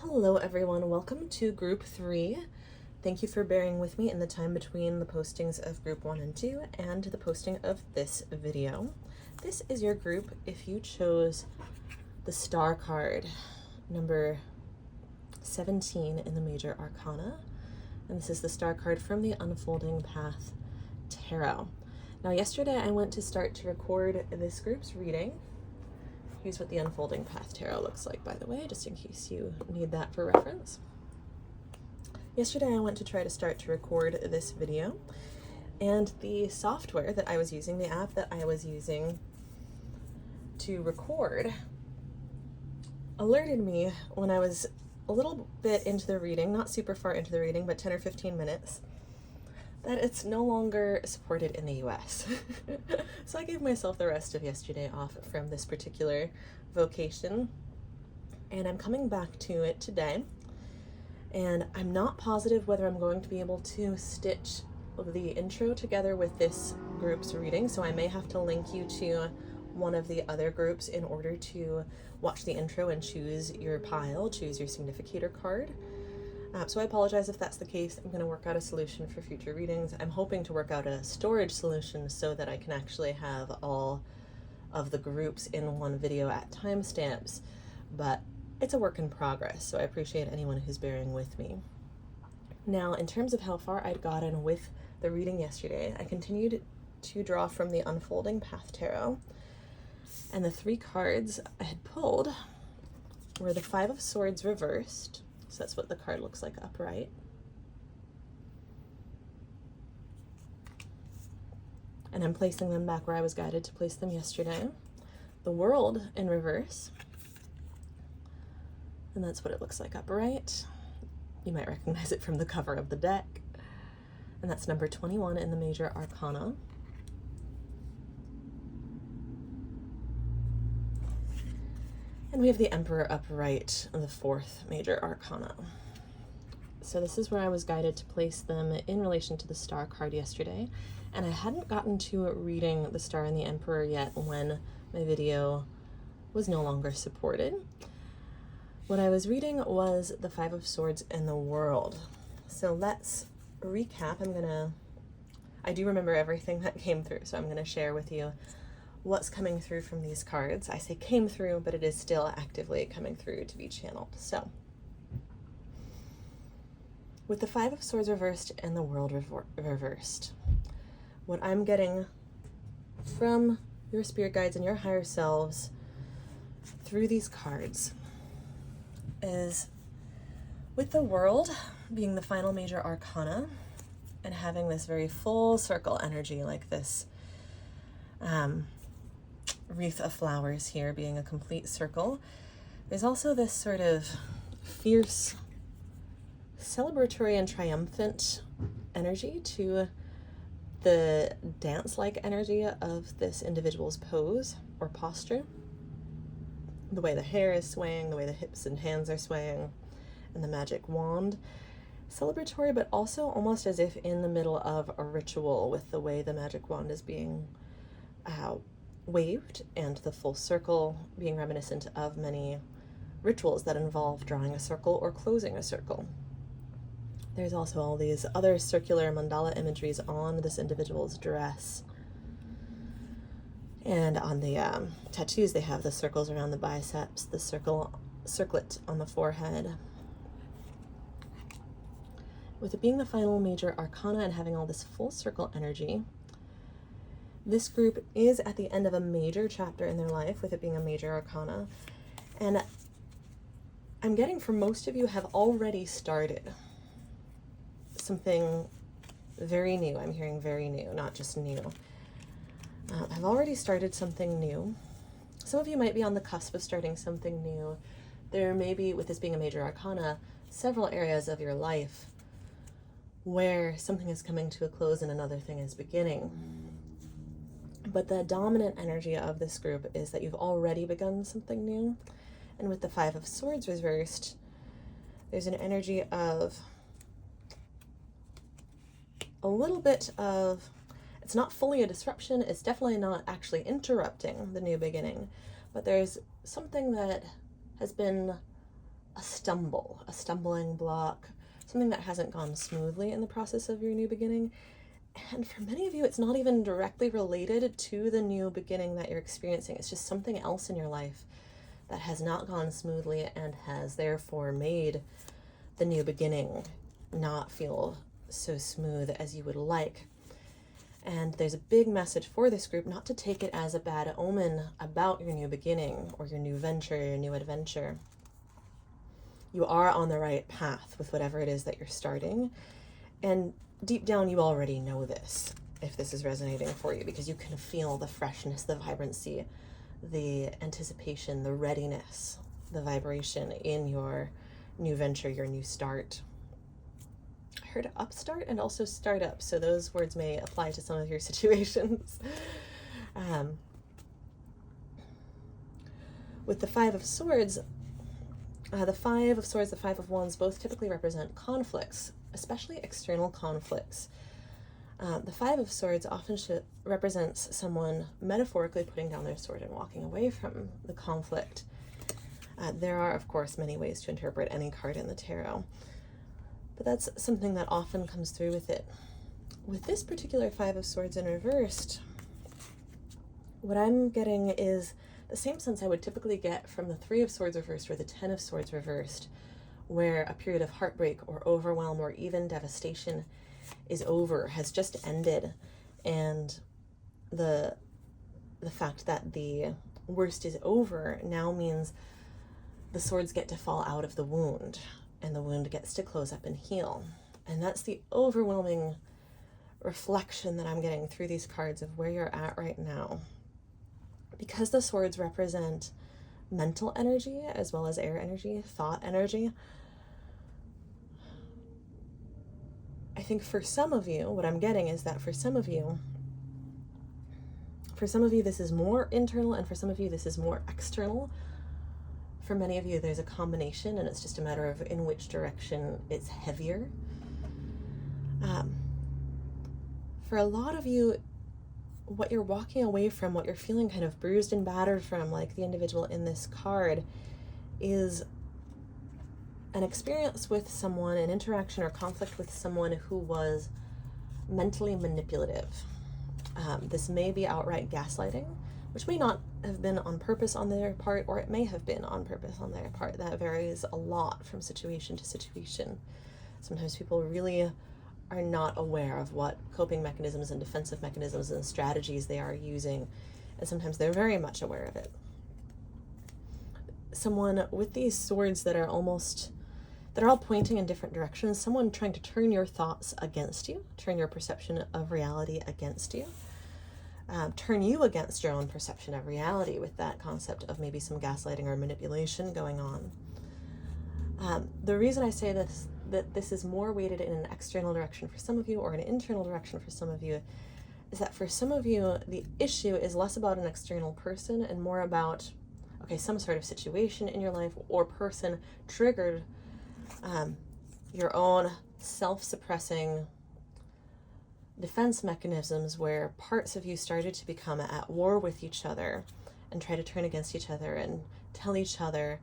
Hello everyone, welcome to group 3. Thank you for bearing with me in the time between the postings of group 1 and 2 and the posting of this video. This is your group if you chose the star card, number 17 in the Major Arcana, and this is the star card from the Unfolding Path Tarot. Now yesterday I went to start to record this group's reading. Here's what the Unfolding Path Tarot looks like, by the way, just in case you need that for reference. Yesterday I went to try to start to record this video, and the software that I was using, the app that I was using to record, alerted me when I was a little bit into the reading, not super far into the reading, but 10 or 15 minutes, that it's no longer supported in the US. So I gave myself the rest of yesterday off from this particular vocation, and I'm coming back to it today. And I'm not positive whether I'm going to be able to stitch the intro together with this group's reading, so I may have to link you to one of the other groups in order to watch the intro and choose your pile, choose your significator card. So I apologize if that's the case. I'm going to work out a solution for future readings. I'm hoping to work out a storage solution so that I can actually have all of the groups in one video at timestamps, but it's a work in progress, so I appreciate anyone who's bearing with me. Now, in terms of how far I'd gotten with the reading yesterday, I continued to draw from the Unfolding Path Tarot, and the 3 cards I had pulled were the 5 of Swords reversed. So that's what the card looks like upright. And I'm placing them back where I was guided to place them yesterday. The World in reverse. And that's what it looks like upright. You might recognize it from the cover of the deck. And that's number 21 in the Major Arcana. And we have the Emperor upright in the 4th Major Arcana. So this is where I was guided to place them in relation to the Star card yesterday. And I hadn't gotten to reading the Star and the Emperor yet when my video was no longer supported. What I was reading was the 5 of Swords and the World. So let's recap. I do remember everything that came through, so I'm gonna share with you what's coming through from these cards. I say came through, but it is still actively coming through to be channeled. So, with the 5 of Swords reversed and the World reversed, what I'm getting from your spirit guides and your higher selves through these cards is, with the World being the final Major Arcana and having this very full circle energy, like this wreath of flowers here being a complete circle, there's also this sort of fierce, celebratory and triumphant energy to the dance-like energy of this individual's pose or posture. The way the hair is swaying, the way the hips and hands are swaying, and the magic wand. Celebratory, but also almost as if in the middle of a ritual, with the way the magic wand is being waved, and the full circle being reminiscent of many rituals that involve drawing a circle or closing a circle. There's also all these other circular mandala imageries on this individual's dress. And on the tattoos, they have the circles around the biceps, the circlet on the forehead. With it being the final Major Arcana and having all this full circle energy, this group is at the end of a major chapter in their life, with it being a Major Arcana. And I'm getting, for most of you, have already started something very new. I'm hearing very new, not just new. I've already started something new. Some of you might be on the cusp of starting something new. There may be, with this being a Major Arcana, several areas of your life where something is coming to a close and another thing is beginning. But the dominant energy of this group is that you've already begun something new. And with the 5 of Swords reversed, there's an energy of a little bit of, it's not fully a disruption, it's definitely not actually interrupting the new beginning, but there's something that has been a stumbling block, something that hasn't gone smoothly in the process of your new beginning. And for many of you, it's not even directly related to the new beginning that you're experiencing. It's just something else in your life that has not gone smoothly and has therefore made the new beginning not feel so smooth as you would like. And there's a big message for this group not to take it as a bad omen about your new beginning or your new venture, your new adventure. You are on the right path with whatever it is that you're starting. And deep down, you already know this, if this is resonating for you, because you can feel the freshness, the vibrancy, the anticipation, the readiness, the vibration in your new venture, your new start. I heard upstart and also startup, so those words may apply to some of your situations. With the Five of Swords, the Five of Swords, the Five of Wands both typically represent conflicts, especially external conflicts. The Five of Swords often represents someone metaphorically putting down their sword and walking away from the conflict. There are, of course, many ways to interpret any card in the tarot, but that's something that often comes through with it. With this particular Five of Swords in reversed, what I'm getting is the same sense I would typically get from the Three of Swords reversed or the Ten of Swords reversed, where a period of heartbreak or overwhelm or even devastation is over, has just ended, and the fact that the worst is over now means the swords get to fall out of the wound, and the wound gets to close up and heal. And that's the overwhelming reflection that I'm getting through these cards of where you're at right now. Because the swords represent mental energy as well as air energy, thought energy, I think for some of you, what I'm getting is that for some of you this is more internal, and for some of you this is more external. For many of you there's a combination, and it's just a matter of in which direction it's heavier. For a lot of you, what you're walking away from, what you're feeling kind of bruised and battered from, like the individual in this card, is an experience with someone, an interaction or conflict with someone who was mentally manipulative. This may be outright gaslighting, which may not have been on purpose on their part, or it may have been on purpose on their part. That varies a lot from situation to situation. Sometimes people really are not aware of what coping mechanisms and defensive mechanisms and strategies they are using, and sometimes they're very much aware of it. Someone with these swords that are all pointing in different directions, someone trying to turn your thoughts against you, turn your perception of reality against you, turn you against your own perception of reality, with that concept of maybe some gaslighting or manipulation going on. The reason I say this, that this is more weighted in an external direction for some of you or an internal direction for some of you, is that for some of you, the issue is less about an external person and more about, some sort of situation in your life or person triggered your own self-suppressing defense mechanisms, where parts of you started to become at war with each other and try to turn against each other and tell each other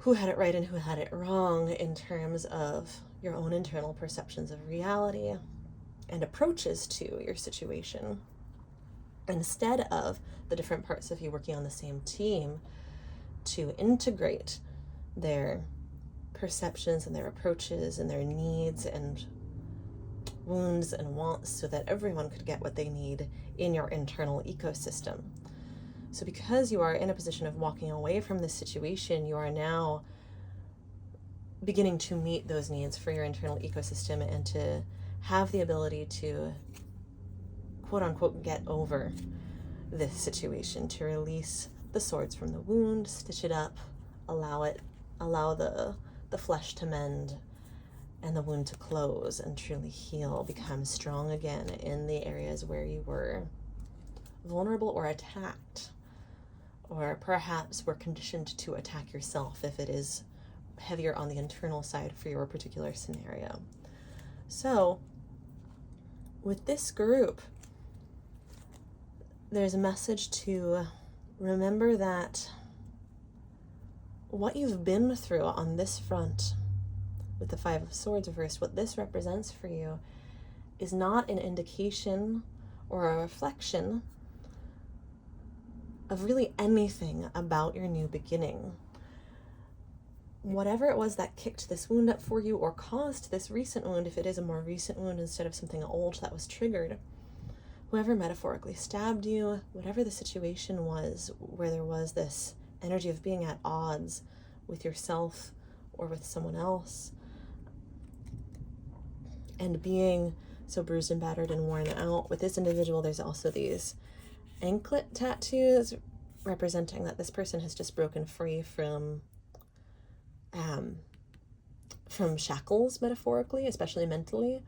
who had it right and who had it wrong in terms of your own internal perceptions of reality and approaches to your situation, instead of the different parts of you working on the same team to integrate their perceptions and their approaches and their needs and wounds and wants so that everyone could get what they need in your internal ecosystem. So because you are in a position of walking away from this situation, you are now beginning to meet those needs for your internal ecosystem and to have the ability to, quote unquote, get over this situation, to release the swords from the wound, stitch it up, allow the flesh to mend and the wound to close and truly heal, become strong again in the areas where you were vulnerable or attacked, or perhaps were conditioned to attack yourself if it is heavier on the internal side for your particular scenario. So with this group, there's a message to remember that what you've been through on this front with the Five of Swords reversed, what this represents for you is not an indication or a reflection of really anything about your new beginning. Whatever it was that kicked this wound up for you or caused this recent wound, if it is a more recent wound instead of something old that was triggered, whoever metaphorically stabbed you, whatever the situation was where there was this energy of being at odds with yourself or with someone else, and being so bruised and battered and worn out. With this individual, there's also these anklet tattoos representing that this person has just broken free from shackles, metaphorically, especially mentally.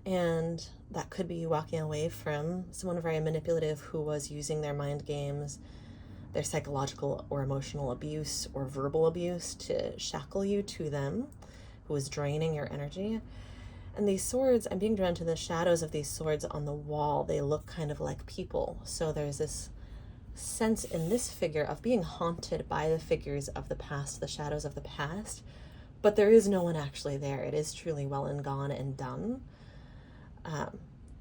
And that could be walking away from someone very manipulative who was using their mind games, their psychological or emotional abuse or verbal abuse to shackle you to them, who was draining your energy. And these swords, I'm being drawn to the shadows of these swords on the wall. They look kind of like people. So there's this sense in this figure of being haunted by the figures of the past, the shadows of the past, but there is no one actually there. It is truly well and gone and done.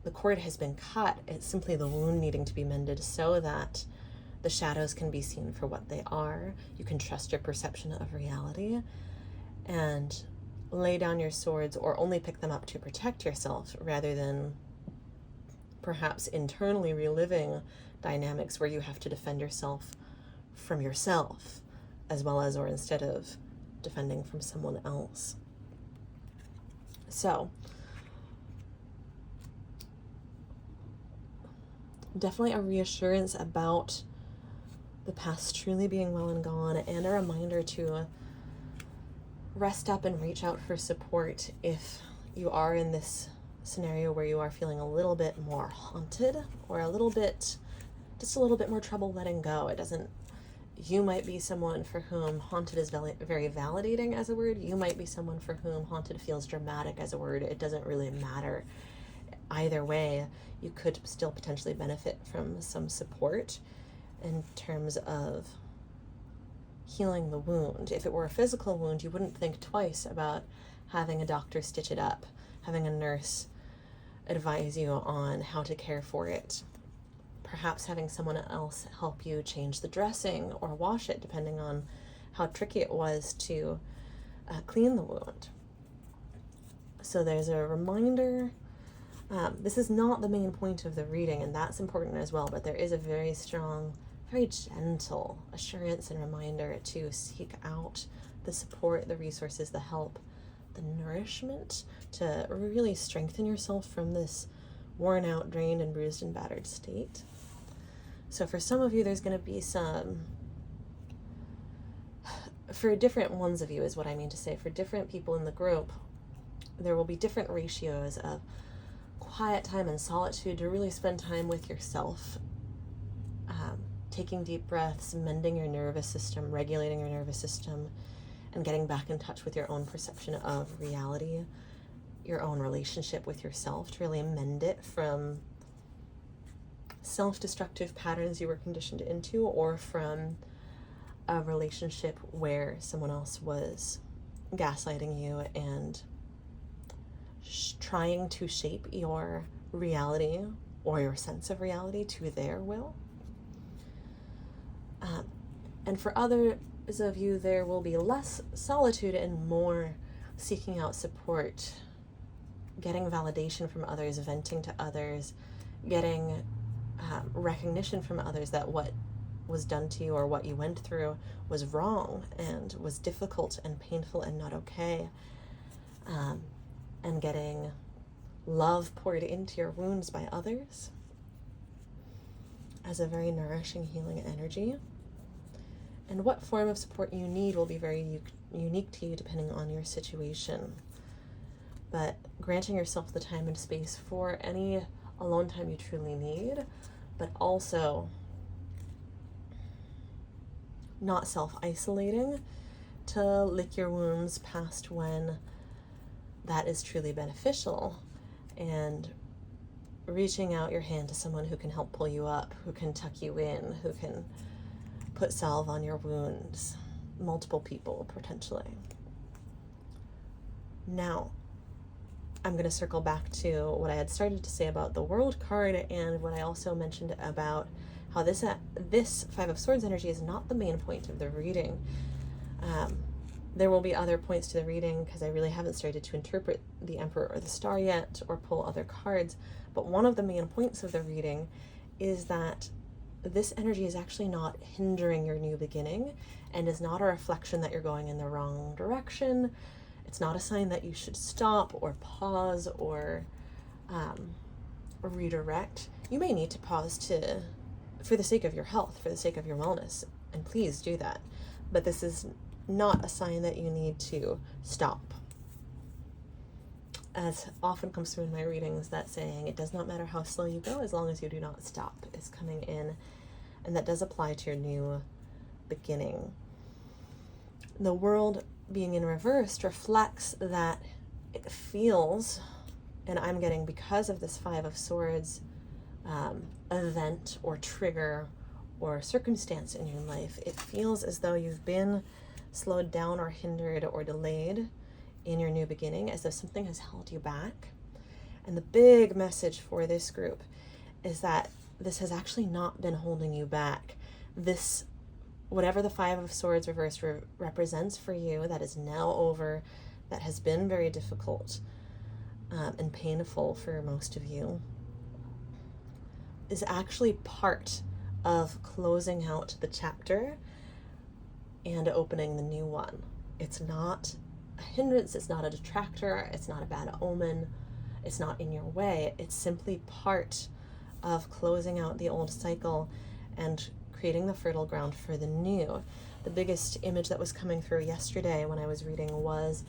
The cord has been cut. It's simply the wound needing to be mended so that the shadows can be seen for what they are. You can trust your perception of reality and lay down your swords, or only pick them up to protect yourself rather than perhaps internally reliving dynamics where you have to defend yourself from yourself, as well as, or instead of defending from someone else. So definitely a reassurance about the past truly being well and gone, and a reminder to rest up and reach out for support if you are in this scenario where you are feeling a little bit more haunted, or just a little bit more trouble letting go. You might be someone for whom haunted is very validating as a word. You might be someone for whom haunted feels dramatic as a word. It doesn't really matter. Either way, you could still potentially benefit from some support in terms of healing the wound. If it were a physical wound, you wouldn't think twice about having a doctor stitch it up, having a nurse advise you on how to care for it, perhaps having someone else help you change the dressing or wash it, depending on how tricky it was to clean the wound. So there's a reminder. This is not the main point of the reading, and that's important as well, but there is a very strong, very gentle assurance and reminder to seek out the support, the resources, the help, the nourishment to really strengthen yourself from this worn out, drained, and bruised and battered state. So for some of you, there's going to be for different ones of you is what I mean to say, for different people in the group, there will be different ratios of quiet time and solitude to really spend time with yourself, taking deep breaths, mending your nervous system, regulating your nervous system, and getting back in touch with your own perception of reality, your own relationship with yourself, to really mend it from self-destructive patterns you were conditioned into, or from a relationship where someone else was gaslighting you and trying to shape your reality or your sense of reality to their will. And for others of you, there will be less solitude and more seeking out support, getting validation from others, venting to others, getting recognition from others that what was done to you or what you went through was wrong and was difficult and painful and not okay, and getting love poured into your wounds by others as a very nourishing, healing energy. And what form of support you need will be very unique to you depending on your situation. But granting yourself the time and space for any alone time you truly need, but also not self-isolating to lick your wounds past when that is truly beneficial, and reaching out your hand to someone who can help pull you up, who can tuck you in, who can put salve on your wounds, multiple people, potentially. Now, I'm going to circle back to what I had started to say about the World card, and what I also mentioned about how this Five of Swords energy is not the main point of the reading. There will be other points to the reading, because I really haven't started to interpret the Emperor or the Star yet, or pull other cards. But one of the main points of the reading is that this energy is actually not hindering your new beginning, and is not a reflection that you're going in the wrong direction. It's not a sign that you should stop or pause or redirect. You may need to pause for the sake of your health, for the sake of your wellness, and please do that. But this is not a sign that you need to stop. As often comes through in my readings, that saying, it does not matter how slow you go as long as you do not stop, is coming in, and that does apply to your new beginning. The world being in reverse reflects that it feels, and I'm getting, because of this Five of Swords event or trigger or circumstance in your life, it feels as though you've been slowed down or hindered or delayed in your new beginning, as though something has held you back. And the big message for this group is that this has actually not been holding you back. This, whatever the Five of Swords reversed represents for you, that is now over, that has been very difficult and painful for most of you, is actually part of closing out the chapter and opening the new one. It's not a hindrance, it's not a detractor, it's not a bad omen, it's not in your way. It's simply part of closing out the old cycle and creating the fertile ground for the new. The biggest image that was coming through yesterday when I was reading was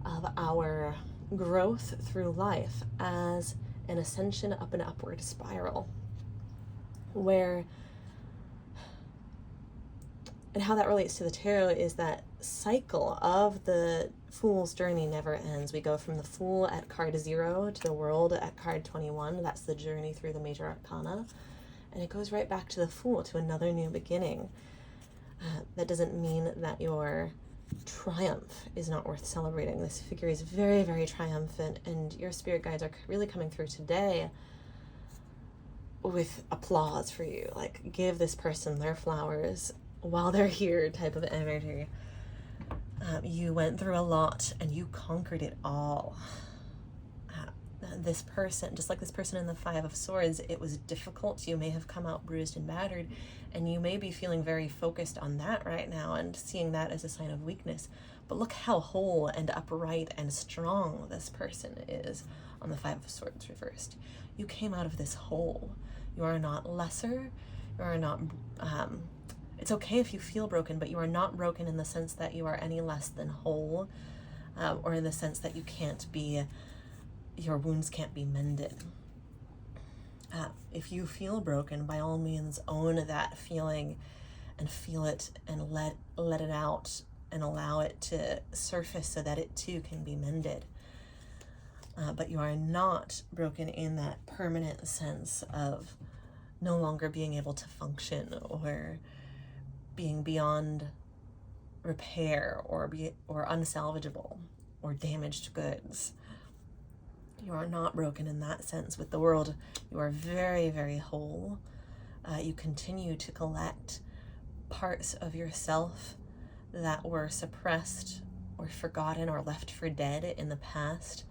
of our growth through life as an ascension up an upward spiral, where, and how that relates to the tarot is that cycle of the Fool's journey never ends. We go from the Fool at card 0 to the World at card 21. That's the journey through the major arcana. And it goes right back to the Fool, to another new beginning. That doesn't mean that your triumph is not worth celebrating. This figure is very, very triumphant, and your spirit guides are really coming through today with applause for you. Like, give this person their flowers while they're here type of energy. You went through a lot and you conquered it all. This person, just like this person in the Five of Swords, it was difficult. You may have come out bruised and battered, and you may be feeling very focused on that right now and seeing that as a sign of weakness. But look how whole and upright and strong this person is on the Five of Swords reversed. You came out of this whole. You are not lesser. You are not, it's okay if you feel broken, but you are not broken in the sense that you are any less than whole, or in the sense that you can't be, your wounds can't be mended. If you feel broken, by all means own that feeling and feel it and let it out and allow it to surface so that it too can be mended. But you are not broken in that permanent sense of no longer being able to function, or being beyond repair, or unsalvageable, or damaged goods. You are not broken in that sense. With the world, you are very, very whole. You continue to collect parts of yourself that were suppressed or forgotten or left for dead in the past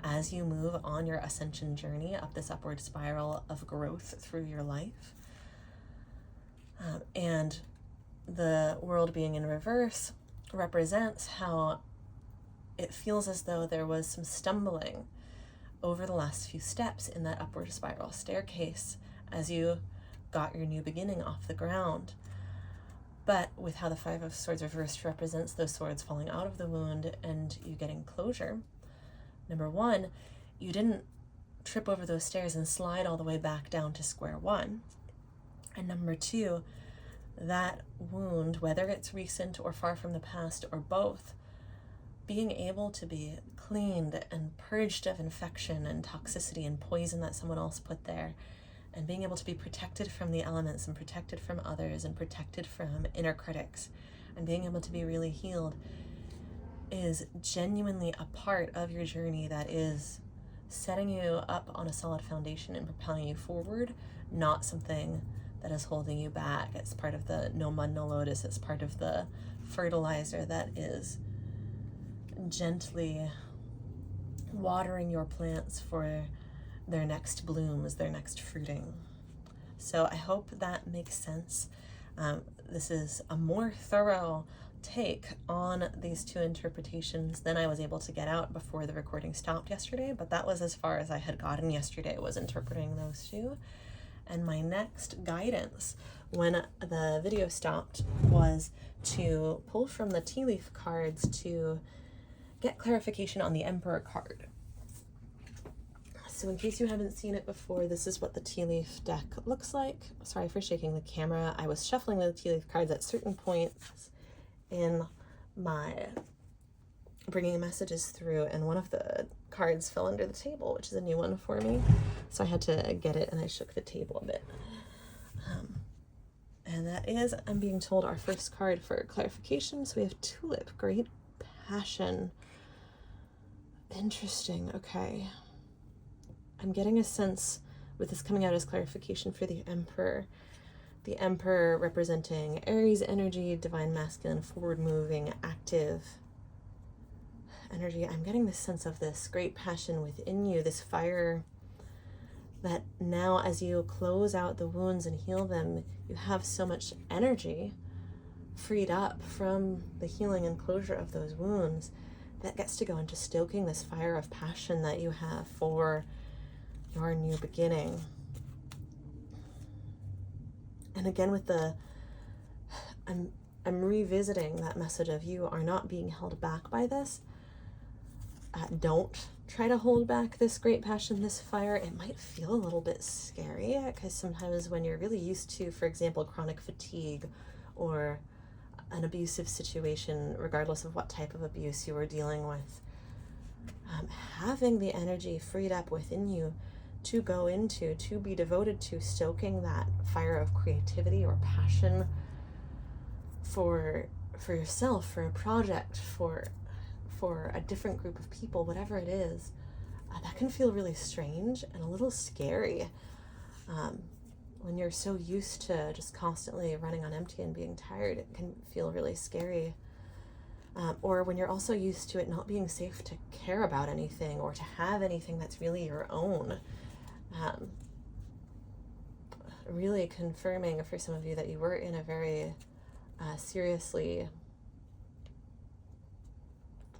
as you move on your ascension journey up this upward spiral of growth through your life. And the world being in reverse represents how it feels as though there was some stumbling over the last few steps in that upward spiral staircase as you got your new beginning off the ground. But with how the Five of Swords reversed represents those swords falling out of the wound and you getting closure, number one, you didn't trip over those stairs and slide all the way back down to square one. And number two, that wound, whether it's recent or far from the past or both, being able to be cleaned and purged of infection and toxicity and poison that someone else put there, and being able to be protected from the elements and protected from others and protected from inner critics, and being able to be really healed is genuinely a part of your journey that is setting you up on a solid foundation and propelling you forward, not something that is holding you back. It's part of the no mud, no lotus. It's part of the fertilizer that is gently watering your plants for their next blooms, their next fruiting. So I hope that makes sense. This is a more thorough take on these two interpretations than I was able to get out before the recording stopped yesterday, but that was as far as I had gotten yesterday, was interpreting those two. And my next guidance when the video stopped was to pull from the tea leaf cards to get clarification on the Emperor card. So in case you haven't seen it before, this is what the tea leaf deck looks like. Sorry for shaking the camera. I was shuffling the tea leaf cards at certain points in my bringing messages through, and one of the cards fell under the table, which is a new one for me. So I had to get it, and I shook the table a bit. And that is, I'm being told, our first card for clarification. So we have Tulip, Great Passion. Interesting, okay. I'm getting a sense with this coming out as clarification for the Emperor. The Emperor representing Aries energy, divine masculine, forward-moving, active energy. I'm getting this sense of this great passion within you, this fire that now as you close out the wounds and heal them, you have so much energy freed up from the healing and closure of those wounds that gets to go into stoking this fire of passion that you have for your new beginning. And again with the, I'm revisiting that message of you are not being held back by this. Don't try to hold back this great passion, this fire. It might feel a little bit scary because sometimes when you're really used to, for example, chronic fatigue or an abusive situation, regardless of what type of abuse you are dealing with, having the energy freed up within you to go into, to be devoted to stoking that fire of creativity or passion for yourself, for a project, for a different group of people, whatever it is, that can feel really strange and a little scary. When you're so used to just constantly running on empty and being tired, it can feel really scary. Or when you're also used to it not being safe to care about anything or to have anything that's really your own. Really confirming for some of you that you were in a very seriously,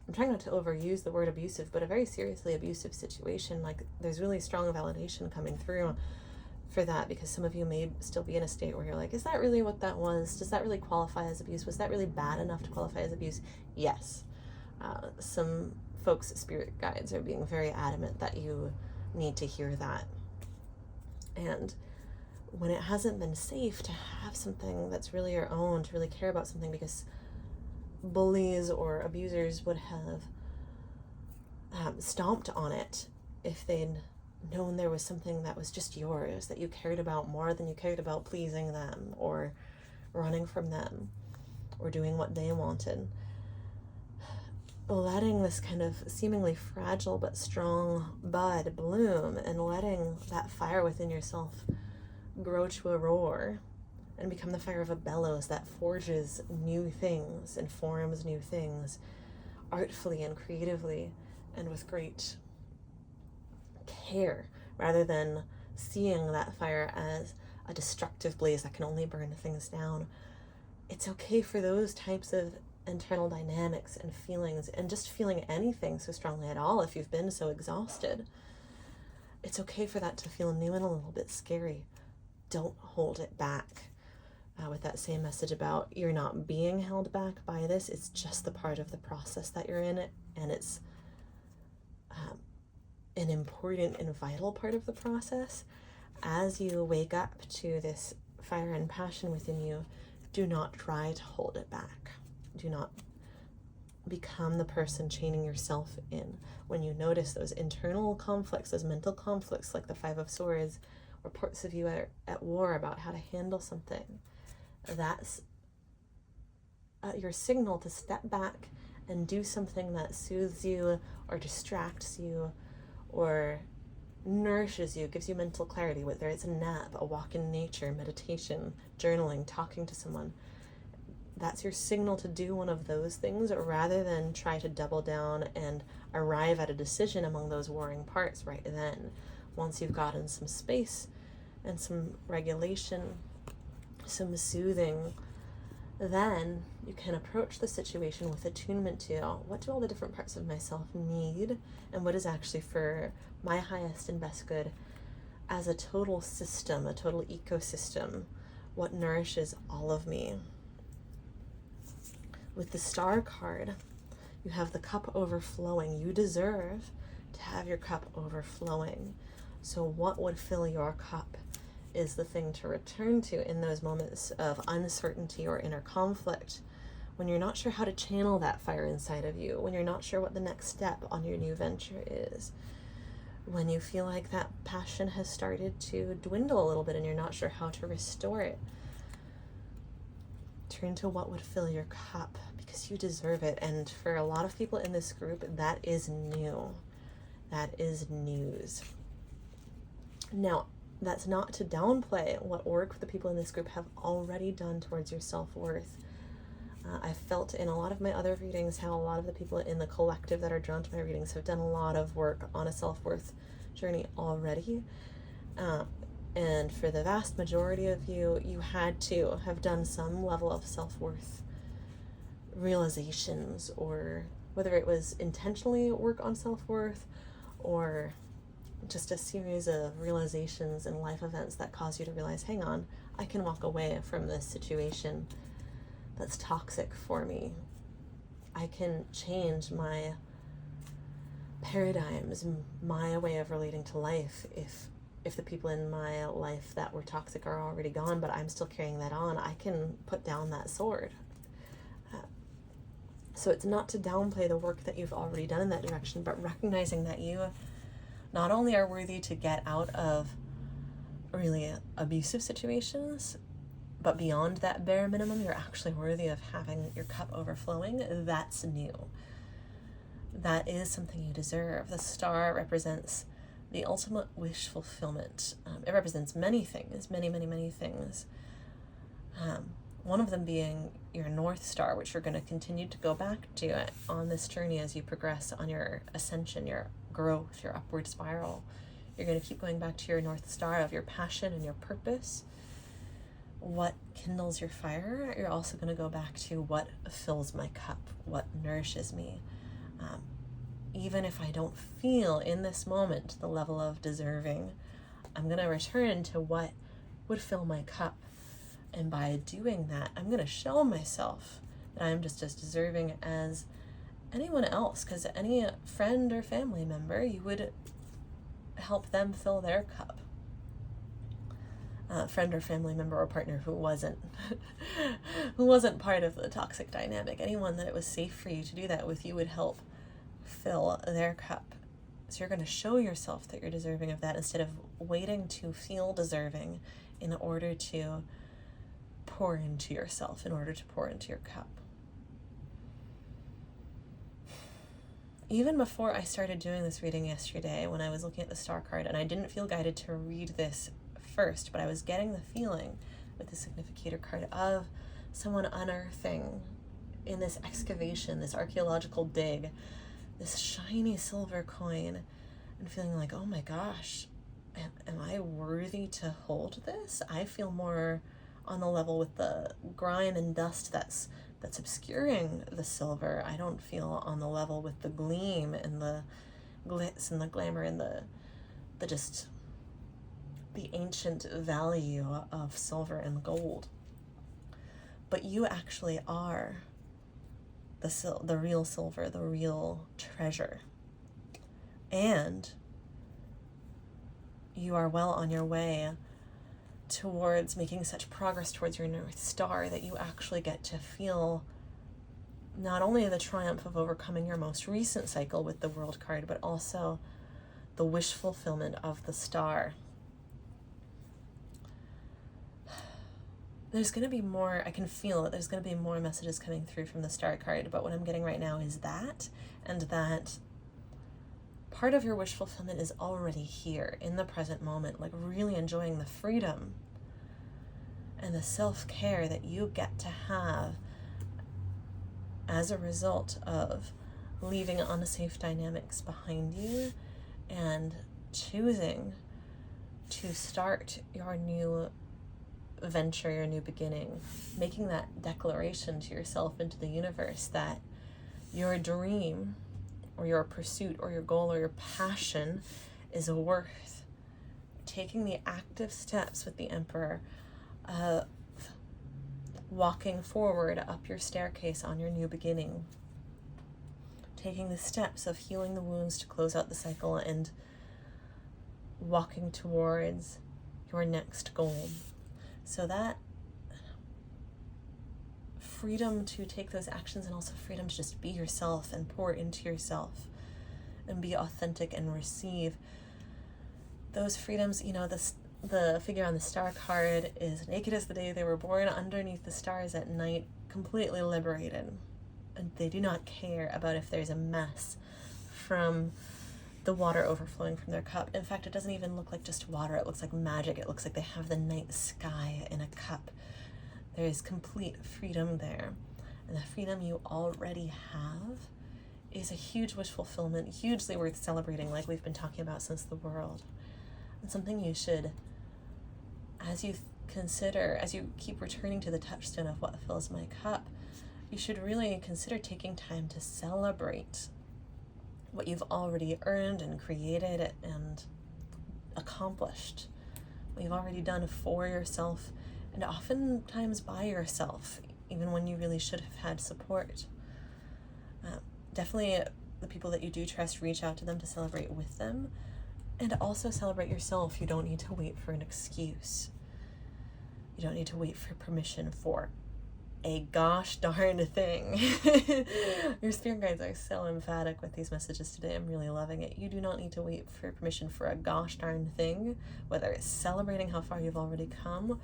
I'm trying not to overuse the word abusive, but a very seriously abusive situation. Like there's really strong validation coming through for that, because some of you may still be in a state where you're like, is that really what that was? Does that really qualify as abuse? Was that really bad enough to qualify as abuse? Yes. Some folks' spirit guides are being very adamant that you need to hear that. And when it hasn't been safe to have something that's really your own, to really care about something, because bullies or abusers would have stomped on it if they'd known there was something that was just yours, that you cared about more than you cared about pleasing them or running from them or doing what they wanted. Letting this kind of seemingly fragile but strong bud bloom and letting that fire within yourself grow to a roar and become the fire of a bellows that forges new things and forms new things artfully and creatively and with great care, rather than seeing that fire as a destructive blaze that can only burn things down. It's okay for those types of internal dynamics and feelings, and just feeling anything so strongly at all if you've been so exhausted. It's okay for that to feel new and a little bit scary. Don't hold it back. With that same message about you're not being held back by this, it's just the part of the process that you're in, and it's an important and vital part of the process. As you wake up to this fire and passion within you, do not try to hold it back. Do not become the person chaining yourself in. When you notice those internal conflicts, those mental conflicts like the Five of Swords, or parts of you are at war about how to handle something, that's your signal to step back and do something that soothes you or distracts you or nourishes you, gives you mental clarity, whether it's a nap, a walk in nature, meditation, journaling, talking to someone. That's your signal to do one of those things rather than try to double down and arrive at a decision among those warring parts right then. Once you've gotten some space and some regulation, some soothing, then you can approach the situation with attunement to what do all the different parts of myself need and what is actually for my highest and best good as a total system, a total ecosystem, what nourishes all of me. With the star card, you have the cup overflowing. You deserve to have your cup overflowing. So what would fill your cup is the thing to return to in those moments of uncertainty or inner conflict, when you're not sure how to channel that fire inside of you, when you're not sure what the next step on your new venture is, when you feel like that passion has started to dwindle a little bit and you're not sure how to restore it. Turn to what would fill your cup, because you deserve it. And for a lot of people in this group, that is new. That is news. Now, that's not to downplay what work the people in this group have already done towards your self-worth. I felt in a lot of my other readings how a lot of the people in the collective that are drawn to my readings have done a lot of work on a self-worth journey already. And for the vast majority of you, you had to have done some level of self-worth realizations, or whether it was intentionally work on self-worth or just a series of realizations and life events that cause you to realize, hang on, I can walk away from this situation that's toxic for me. I can change my paradigms, my way of relating to life. If the people in my life that were toxic are already gone, but I'm still carrying that on, I can put down that sword. So it's not to downplay the work that you've already done in that direction, but recognizing that you not only are worthy to get out of really abusive situations, but beyond that bare minimum, you're actually worthy of having your cup overflowing. That's new. That is something you deserve. The star represents the ultimate wish fulfillment. It represents many things, many, many, many things. One of them being your North Star, which you're going to continue to go back to on this journey as you progress on your ascension, your growth, your upward spiral. You're going to keep going back to your North Star of your passion and your purpose. What kindles your fire? You're also going to go back to what fills my cup, what nourishes me. Even if I don't feel in this moment the level of deserving, I'm going to return to what would fill my cup. And by doing that, I'm going to show myself that I'm just as deserving as anyone else, because any friend or family member, you would help them fill their cup. Friend or family member or partner who wasn't part of the toxic dynamic, anyone that it was safe for you to do that with, you would help fill their cup. So you're going to show yourself that you're deserving of that instead of waiting to feel deserving in order to pour into yourself, in order to pour into your cup. Even before I started doing this reading yesterday, when I was looking at the star card, and I didn't feel guided to read this first, but I was getting the feeling with the significator card of someone unearthing in this excavation, this archaeological dig, this shiny silver coin, and feeling like, oh my gosh, am I worthy to hold this? I feel more on the level with the grime and dust that's obscuring the silver. I don't feel on the level with the gleam and the glitz and the glamour and the just the ancient value of silver and gold. But you actually are the real silver, the real treasure. And you are well on your way towards making such progress towards your North Star that you actually get to feel not only the triumph of overcoming your most recent cycle with the World card, but also the wish fulfillment of the star. There's going to be more, I can feel it, there's going to be more messages coming through from the star card, but what I'm getting right now is that, and that part of your wish fulfillment is already here in the present moment, like really enjoying the freedom and the self-care that you get to have as a result of leaving unsafe dynamics behind you and choosing to start your new venture, your new beginning, making that declaration to yourself and to the universe that your dream or your pursuit or your goal or your passion is worth taking the active steps with the Emperor of walking forward up your staircase on your new beginning, taking the steps of healing the wounds to close out the cycle and walking towards your next goal. So that freedom to take those actions, and also freedom to just be yourself and pour into yourself and be authentic and receive those freedoms. You know, the figure on the star card is naked as the day they were born, underneath the stars at night, completely liberated. And they do not care about if there's a mess from the water overflowing from their cup. In fact, it doesn't even look like just water. It looks like magic. It looks like they have the night sky in a cup. There is complete freedom there. And the freedom you already have is a huge wish fulfillment, hugely worth celebrating, like we've been talking about since the world. And something you should, as you consider, as you keep returning to the touchstone of what fills my cup, you should really consider taking time to celebrate what you've already earned and created and accomplished, what you've already done for yourself, and oftentimes by yourself, even when you really should have had support. Definitely the people that you do trust, reach out to them to celebrate with them, and also celebrate yourself. You don't need to wait for an excuse. You don't need to wait for permission for a gosh darn thing. Your spirit guides are so emphatic with these messages today. I'm really loving it. You do not need to wait for permission for a gosh darn thing, whether it's celebrating how far you've already come,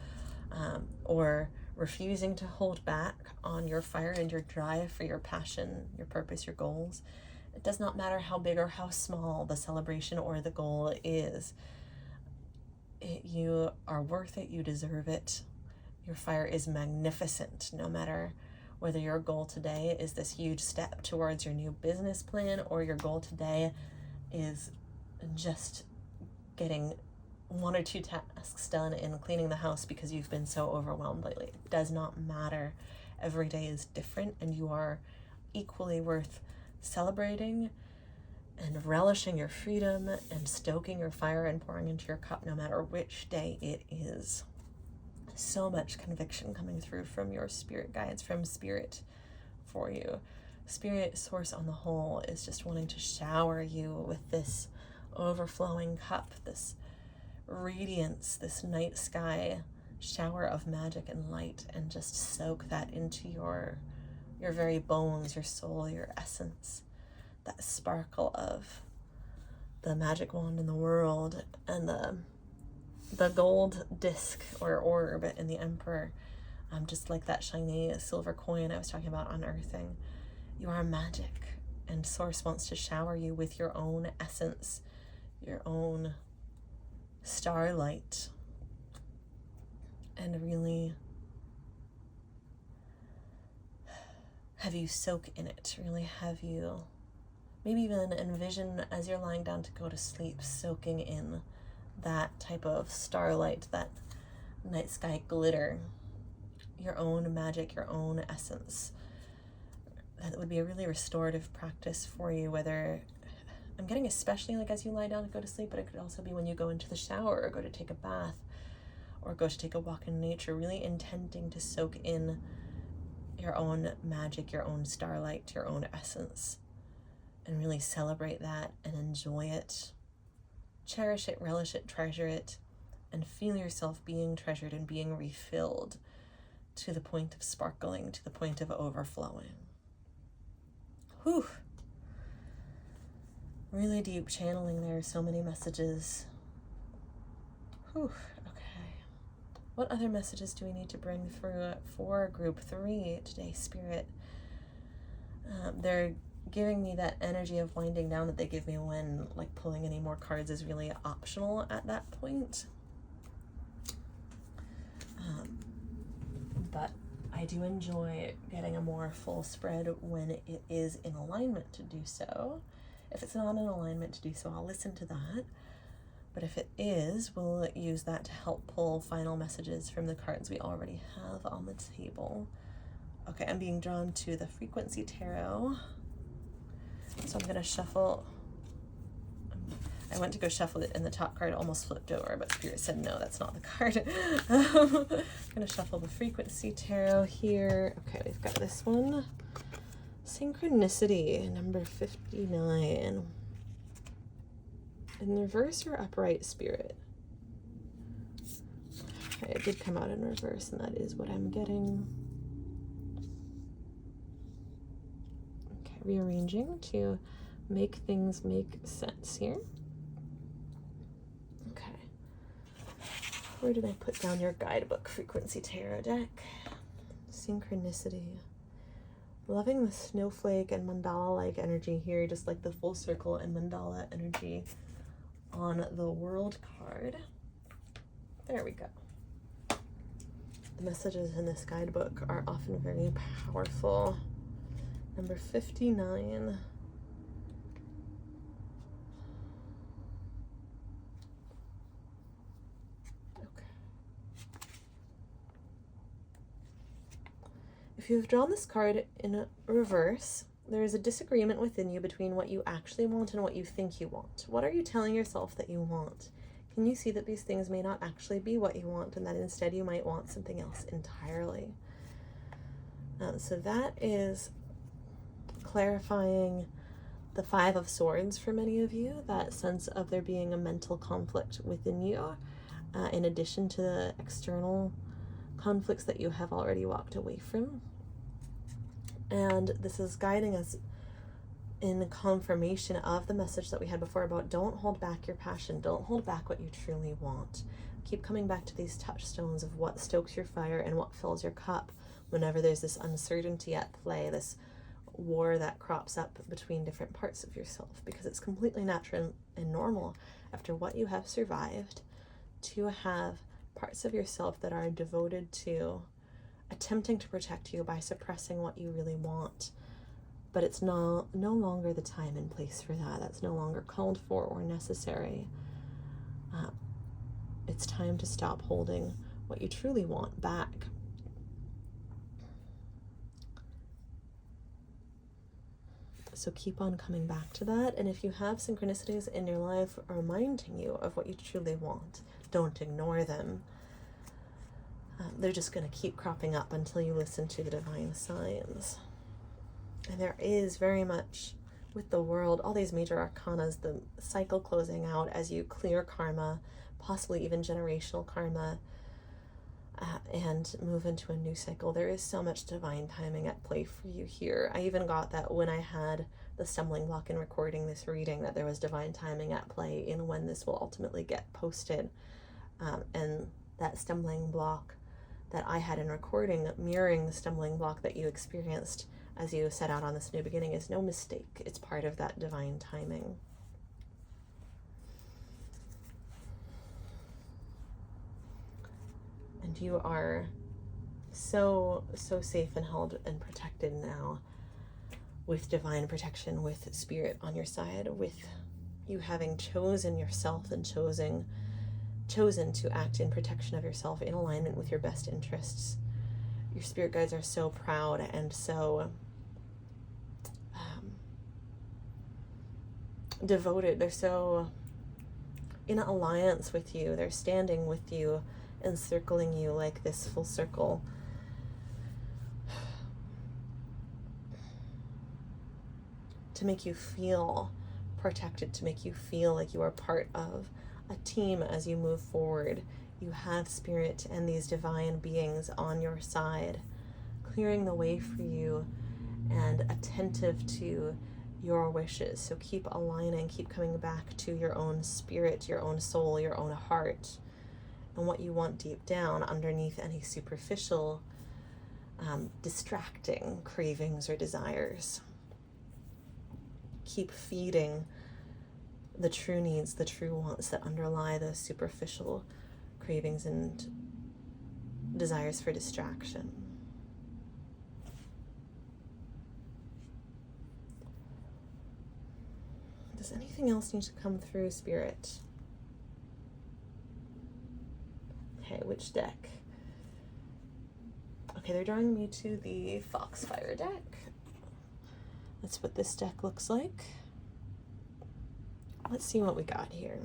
or refusing to hold back on your fire and your drive for your passion, your purpose, your goals. It does not matter how big or how small the celebration or the goal is. You are worth it. You deserve it. Your fire is magnificent, no matter whether your goal today is this huge step towards your new business plan, or your goal today is just getting 1 or 2 tasks done in cleaning the house because you've been so overwhelmed lately. It does not matter. Every day is different, and you are equally worth celebrating and relishing your freedom and stoking your fire and pouring into your cup, no matter which day it is. So much conviction coming through from your spirit guides, from spirit for you. Spirit source on the whole is just wanting to shower you with this overflowing cup, this radiance, this night sky shower of magic and light, and just soak that into your very bones, your soul, your essence, that sparkle of the magic wand in the world and the gold disc or orb in the Emperor, just like that shiny silver coin I was talking about unearthing. You are magic, and Source wants to shower you with your own essence, your own starlight, and really have you soak in it, really have you maybe even envision as you're lying down to go to sleep, soaking in that type of starlight, that night sky glitter, your own magic, your own essence. That would be a really restorative practice for you, whether, I'm getting especially like as you lie down to go to sleep, but it could also be when you go into the shower or go to take a bath or go to take a walk in nature, really intending to soak in your own magic, your own starlight, your own essence, and really celebrate that and enjoy it. Cherish it, relish it, treasure it, and feel yourself being treasured and being refilled to the point of sparkling, to the point of overflowing. Whew. Really deep channeling there, so many messages. Whew. Okay. What other messages do we need to bring through for group 3 today, Spirit? They're giving me that energy of winding down that they give me when like pulling any more cards is really optional at that point. But I do enjoy getting a more full spread when it is in alignment to do so. If it's not in alignment to do so, I'll listen to that. But if it is, we'll use that to help pull final messages from the cards we already have on the table. Okay, I'm being drawn to the Frequency Tarot. So I'm going to shuffle. I went to go shuffle it and the top card almost flipped over, but Spirit said no, that's not the card. I'm going to shuffle the Frequency Tarot here. Okay, we've got this one. Synchronicity, number 59. In reverse or upright, Spirit? Okay, it did come out in reverse, and that is what I'm getting. Okay, rearranging to make things make sense here. Okay. Where did I put down your guidebook, Frequency Tarot deck? Synchronicity. Loving the snowflake and mandala-like energy here, just like the full circle and mandala energy on the World card. There we go. The messages in this guidebook are often very powerful. Number 59. Okay. If you've drawn this card in reverse, there is a disagreement within you between what you actually want and what you think you want. What are you telling yourself that you want? Can you see that these things may not actually be what you want, and that instead you might want something else entirely? So that is clarifying the Five of Swords for many of you, that sense of there being a mental conflict within you, in addition to the external conflicts that you have already walked away from. And this is guiding us in confirmation of the message that we had before about don't hold back your passion, don't hold back what you truly want. Keep coming back to these touchstones of what stokes your fire and what fills your cup whenever there's this uncertainty at play, this war that crops up between different parts of yourself, because it's completely natural and normal after what you have survived to have parts of yourself that are devoted to attempting to protect you by suppressing what you really want. But it's no longer the time and place for that. That's no longer called for or necessary. It's time to stop holding what you truly want back. So keep on coming back to that. And if you have synchronicities in your life reminding you of what you truly want, don't ignore them. They're just going to keep cropping up until you listen to the divine signs. And there is very much with the world, all these major arcanas, the cycle closing out as you clear karma, possibly even generational karma, and move into a new cycle. There is so much divine timing at play for you here. I even got that when I had the stumbling block in recording this reading, that there was divine timing at play in when this will ultimately get posted. And that stumbling block that I had in recording, mirroring the stumbling block that you experienced as you set out on this new beginning, is no mistake. It's part of that divine timing. And you are so safe and held and protected now, with divine protection, with spirit on your side, with you having chosen yourself and chosen to act in protection of yourself in alignment with your best interests. Your spirit guides are so proud and so devoted. They're so in alliance with you. They're standing with you, encircling you like this full circle. To make you feel protected, to make you feel like you are part of a team as you move forward. You have spirit and these divine beings on your side, clearing the way for you and attentive to your wishes. So keep aligning, keep coming back to your own spirit, your own soul, your own heart, and and what you want deep down underneath any superficial, distracting cravings or desires. Keep feeding the true needs, the true wants that underlie those superficial cravings and desires for distraction. Does anything else need to come through, Spirit? Okay, which deck? Okay, they're drawing me to the Foxfire deck. That's what this deck looks like. Let's see what we got here.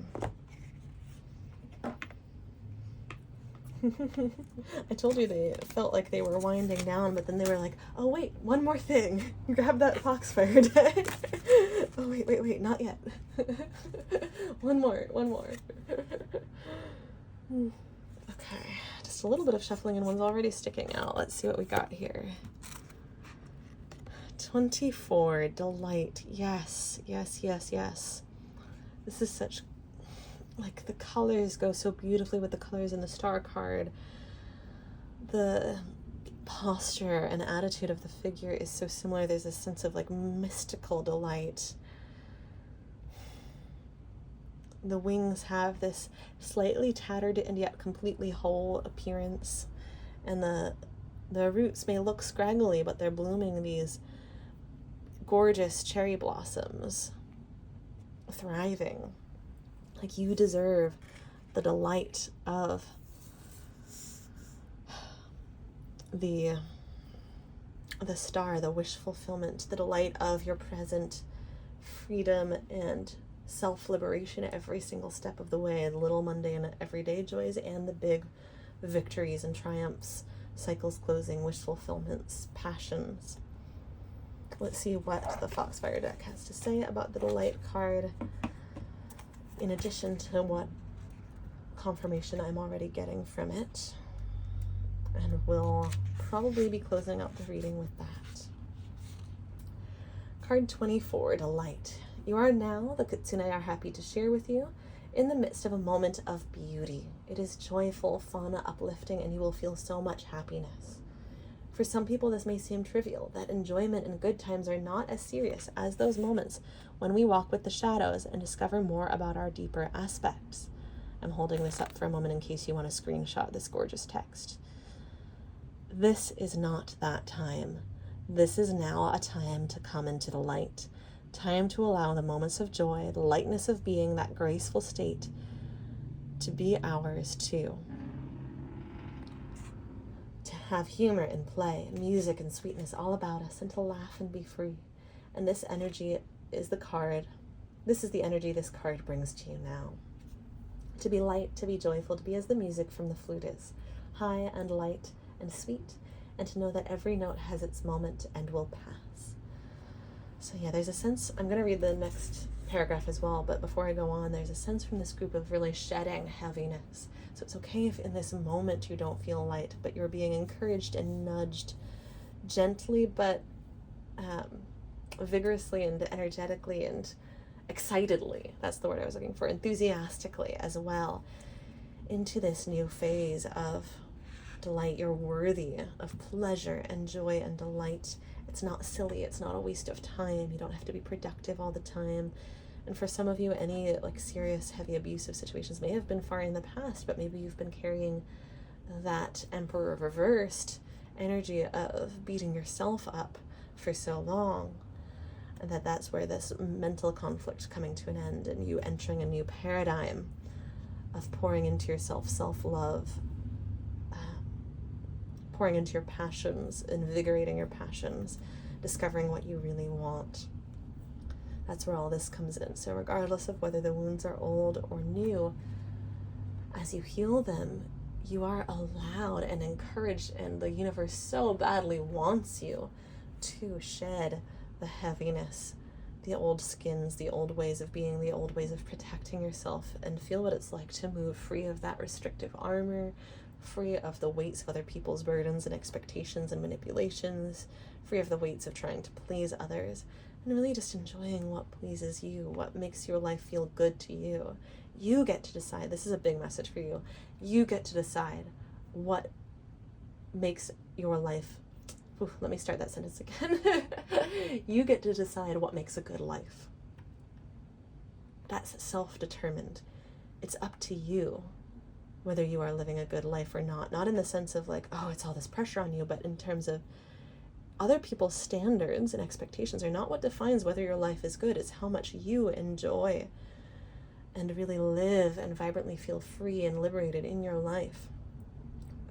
I told you they felt like they were winding down, but then they were like, oh wait, one more thing. Grab that Foxfire deck. Oh wait, not yet. One more. Okay, just a little bit of shuffling and one's already sticking out. Let's see what we got here. 24, delight. Yes. This is such, like, the colors go so beautifully with the colors in the star card. The posture and attitude of the figure is so similar. There's a sense of, like, mystical delight. The wings have this slightly tattered and yet completely whole appearance. And the roots may look scraggly, but they're blooming these gorgeous cherry blossoms, thriving. Like, you deserve the delight of the star, the wish fulfillment, the delight of your present freedom and self-liberation every single step of the way, the little mundane everyday joys and the big victories and triumphs, cycles closing, wish fulfillments, passions. Let's see what the Foxfire deck has to say about the delight card, in addition to what confirmation I'm already getting from it. And we'll probably be closing out the reading with that. Card 24, delight. You are now, the Kitsune are happy to share with you, in the midst of a moment of beauty. It is joyful, fun, uplifting, and you will feel so much happiness. For some people, this may seem trivial, that enjoyment and good times are not as serious as those moments when we walk with the shadows and discover more about our deeper aspects. I'm holding this up for a moment in case you want to screenshot this gorgeous text. This is not that time. This is now a time to come into the light. Time to allow the moments of joy, the lightness of being, that graceful state, to be ours too. To have humor and play, music and sweetness all about us, and to laugh and be free. And this energy is the card. This is the energy this card brings to you now. To be light, to be joyful, to be as the music from the flute is, high and light and sweet, and to know that every note has its moment and will pass. So yeah, there's a sense, I'm going to read the next paragraph as well, but before I go on, there's a sense from this group of really shedding heaviness. So it's okay if in this moment you don't feel light, but you're being encouraged and nudged gently, but vigorously and energetically and excitedly, that's the word I was looking for, enthusiastically as well, into this new phase of delight. You're worthy of pleasure and joy and delight. It's not silly. It's not a waste of time. You don't have to be productive all the time. And for some of you, any like serious, heavy abusive situations may have been far in the past, but maybe you've been carrying that Emperor reversed energy of beating yourself up for so long. And that's where this mental conflict coming to an end and you entering a new paradigm of pouring into yourself, self-love, pouring into your passions, invigorating your passions, discovering what you really want. That's where all this comes in. So regardless of whether the wounds are old or new, as you heal them, you are allowed and encouraged, and the universe so badly wants you to shed the heaviness, the old skins, the old ways of being, the old ways of protecting yourself, and feel what it's like to move free of that restrictive armor, free of the weights of other people's burdens and expectations and manipulations, free of the weights of trying to please others, and really just enjoying what pleases you, what makes your life feel good to you. You get to decide. This is a big message for you. You get to decide what makes your life, let me start that sentence again. You get to decide what makes a good life. That's self-determined. It's up to you whether you are living a good life or not. Not in the sense of like, oh, it's all this pressure on you, but in terms of other people's standards and expectations are not what defines whether your life is good. It's how much you enjoy and really live and vibrantly feel free and liberated in your life.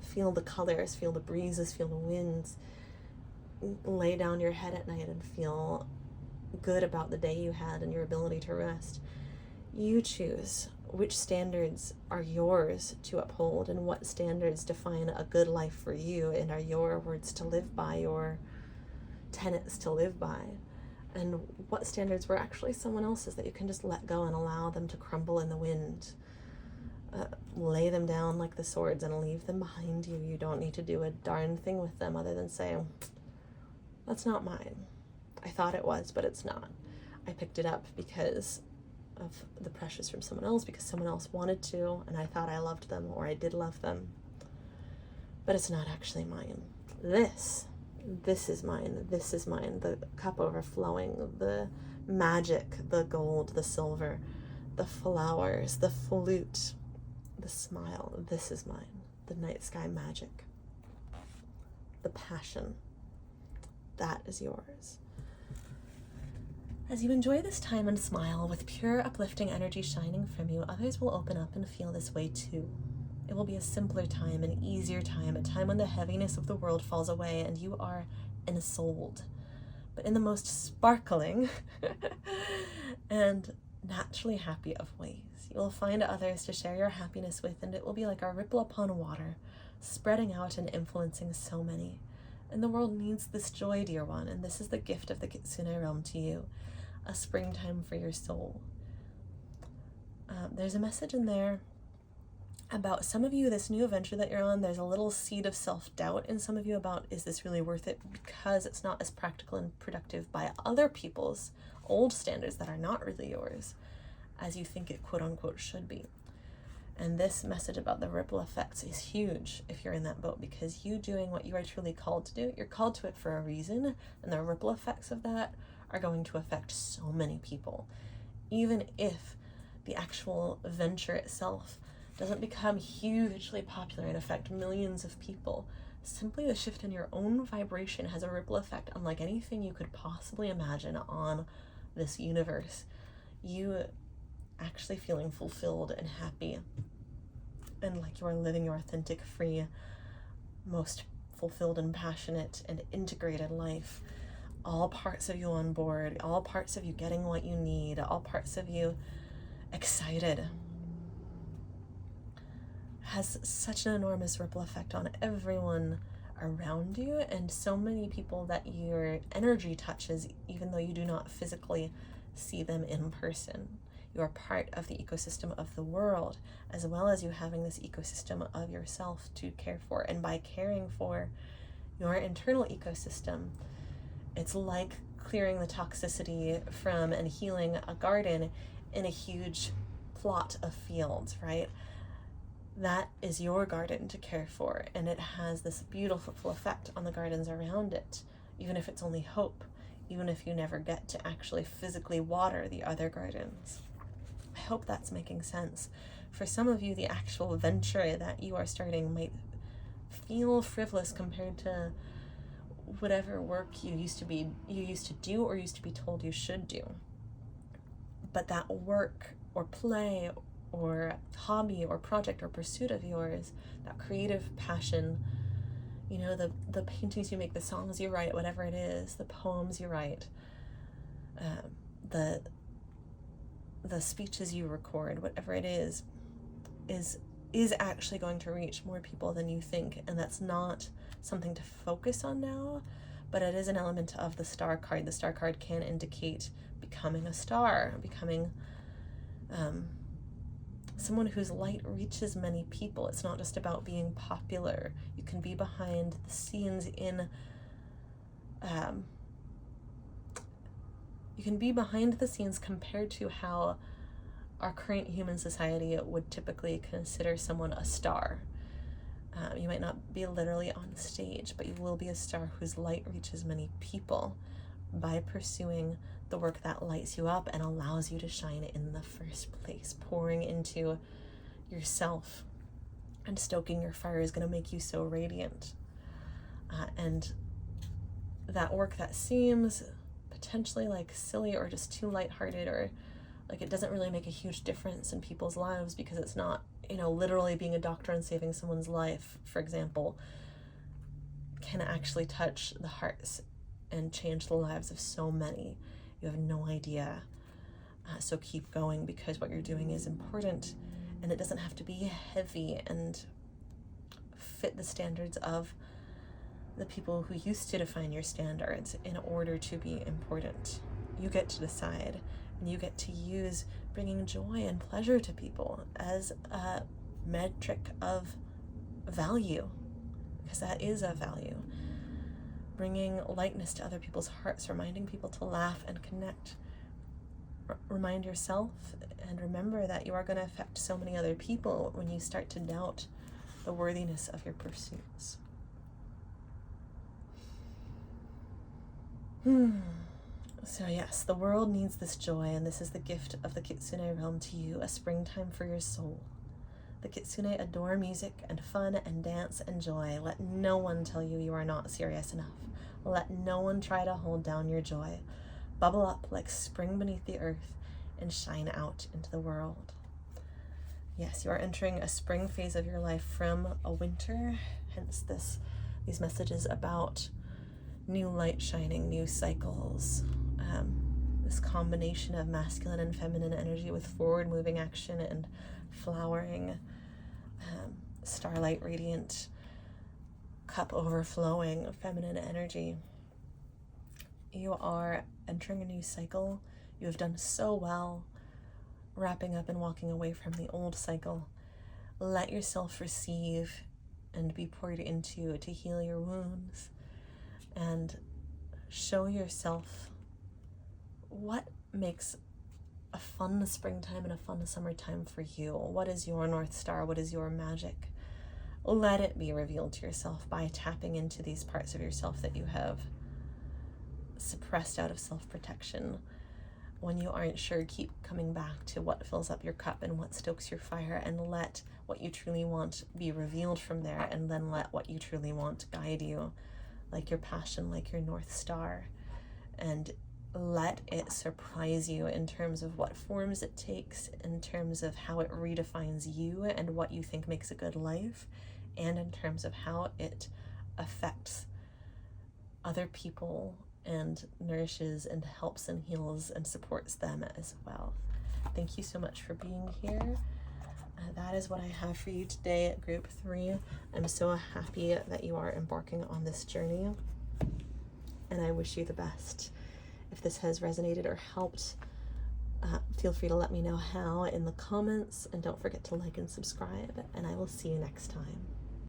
Feel the colors, feel the breezes, feel the winds. Lay down your head at night and feel good about the day you had and your ability to rest. You choose which standards are yours to uphold and what standards define a good life for you and are your words to live by, your tenets to live by, and what standards were actually someone else's that you can just let go and allow them to crumble in the wind. Lay them down like the swords and leave them behind you. You don't need to do a darn thing with them other than say, that's not mine. I thought it was, but it's not. I picked it up because of the pressures from someone else, because someone else wanted to, and I thought I loved them, or I did love them. But it's not actually mine. This is mine. This is mine. The cup overflowing, the magic, the gold, the silver, the flowers, the flute, the smile. This is mine. The night sky magic. The passion. That is yours. As you enjoy this time and smile with pure uplifting energy shining from you, others will open up and feel this way too. It will be a simpler time, an easier time, a time when the heaviness of the world falls away and you are ensouled, but in the most sparkling and naturally happy of ways. You will find others to share your happiness with, and it will be like a ripple upon water, spreading out and influencing so many. And the world needs this joy, dear one, and this is the gift of the Kitsune realm to you, a springtime for your soul. There's a message in there about some of you, this new adventure that you're on. There's a little seed of self-doubt in some of you about, is this really worth it? Because it's not as practical and productive by other people's old standards that are not really yours as you think it quote unquote should be. And this message about the ripple effects is huge if you're in that boat, because you doing what you are truly called to do, you're called to it for a reason, and the ripple effects of that are going to affect so many people. Even if the actual venture itself doesn't become hugely popular and affect millions of people, simply the shift in your own vibration has a ripple effect unlike anything you could possibly imagine on this universe. You actually feeling fulfilled and happy and like you are living your authentic, free, most fulfilled and passionate and integrated life. All parts of you on board, all parts of you getting what you need, all parts of you excited, has such an enormous ripple effect on everyone around you, and so many people that your energy touches, even though you do not physically see them in person. You are part of the ecosystem of the world, as well as you having this ecosystem of yourself to care for. And by caring for your internal ecosystem, it's like clearing the toxicity from and healing a garden in a huge plot of fields, right? That is your garden to care for, and it has this beautiful effect on the gardens around it, even if it's only hope, even if you never get to actually physically water the other gardens. I hope that's making sense. For some of you, the actual venture that you are starting might feel frivolous compared to whatever work you used to do or used to be told you should do. But that work or play or hobby or project or pursuit of yours, that creative passion, you know, the paintings you make, the songs you write, whatever it is, the poems you write, the speeches you record, whatever it is actually going to reach more people than you think. And that's not something to focus on now, but it is an element of the star card. The star card can indicate becoming a star, becoming someone whose light reaches many people. It's not just about being popular. You can be behind the scenes in You can be behind the scenes compared to how our current human society would typically consider someone a star. You might not be literally on stage, but you will be a star whose light reaches many people by pursuing the work that lights you up and allows you to shine in the first place. Pouring into yourself and stoking your fire is going to make you so radiant. And that work that seems potentially like silly or just too lighthearted, or like it doesn't really make a huge difference in people's lives because it's not, literally being a doctor and saving someone's life, for example, can actually touch the hearts and change the lives of so many. You have no idea. So keep going, because what you're doing is important, and it doesn't have to be heavy and fit the standards of the people who used to define your standards in order to be important. You get to decide, and you get to use bringing joy and pleasure to people as a metric of value, because that is a value. Bringing lightness to other people's hearts, reminding people to laugh and connect. Remind yourself and remember that you are going to affect so many other people when you start to doubt the worthiness of your pursuits. So yes, the world needs this joy, and this is the gift of the Kitsune realm to you, a springtime for your soul. The Kitsune adore music and fun and dance and joy. Let no one tell you you are not serious enough. Let no one try to hold down your joy. Bubble up like spring beneath the earth and shine out into the world. Yes, you are entering a spring phase of your life from a winter, hence these messages about new light shining, new cycles, this combination of masculine and feminine energy with forward moving action and flowering, starlight radiant, cup overflowing feminine energy. You are entering a new cycle. You have done so well wrapping up and walking away from the old cycle. Let yourself receive and be poured into to heal your wounds, and show yourself what makes a fun springtime and a fun summertime for you. What is your North Star? What is your magic? Let it be revealed to yourself by tapping into these parts of yourself that you have suppressed out of self-protection. When you aren't sure, keep coming back to what fills up your cup and what stokes your fire, and let what you truly want be revealed from there, and then let what you truly want guide you, like your passion, like your North Star, and let it surprise you in terms of what forms it takes, in terms of how it redefines you and what you think makes a good life, and in terms of how it affects other people and nourishes and helps and heals and supports them as well. Thank you so much for being here. That is what I have for you today at Group 3. I'm so happy that you are embarking on this journey, and I wish you the best. If this has resonated or helped, feel free to let me know how in the comments, and don't forget to like and subscribe, and I will see you next time.